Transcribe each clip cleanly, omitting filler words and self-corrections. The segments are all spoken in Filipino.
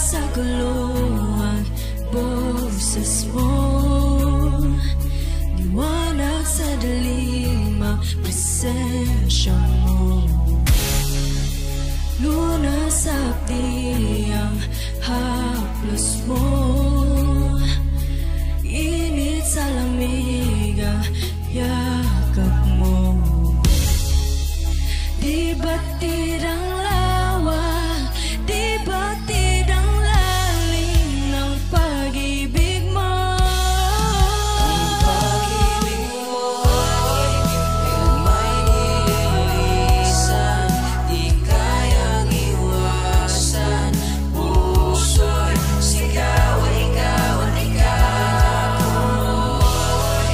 sa guluhan, boses mo, liwanag sa dilim ang presensya mo. Lunas sa ang haplos mo, init sa lamig ang yakap mo. Di batid ang lawa, di batid ang lalim ng pag-ibig mo. Ang pag-ibig mo ay may nililisan, di kayang iwasan. Puso'y sigaw, ikaw at ikaw mo'y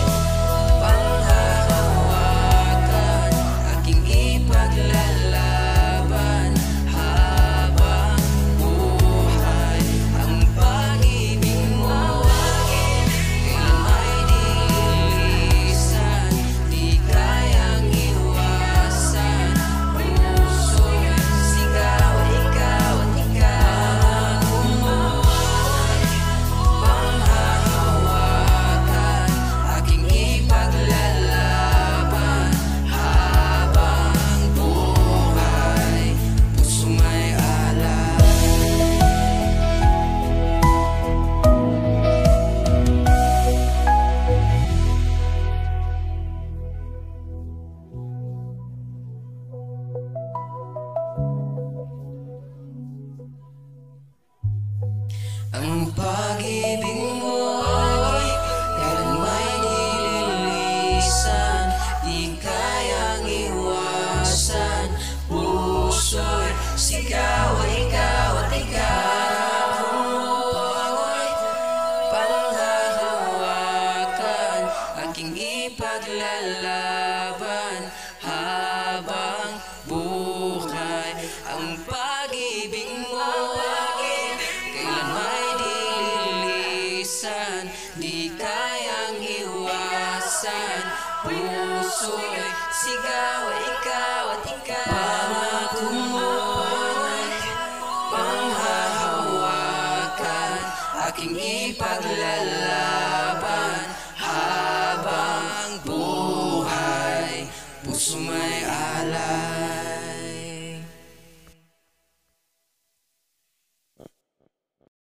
panghahawakan, aking ipaglalaban habang buhay. Ang pag-ibig mo kailan may nililisan, di kayang iwasan. Puso'y sigaw, ikaw at ikaw mo'y panghahawakan, aking ipaglalaban habang buhay. Puso may alay. Ang pag-ibig mo kailan may nililisan, di kayang iwasan. Puso'y sigaw, ikaw at ikaw mo'y panghahawakan, aking ipaglalaban habang buhay. Ang pag-ibig mo kailan may nililisan, di kayang iwasan. Puso'y sigaw, ikaw at ikaw. Pangako mo'y panghahawakan, aking ipaglalaban habang buhay. Puso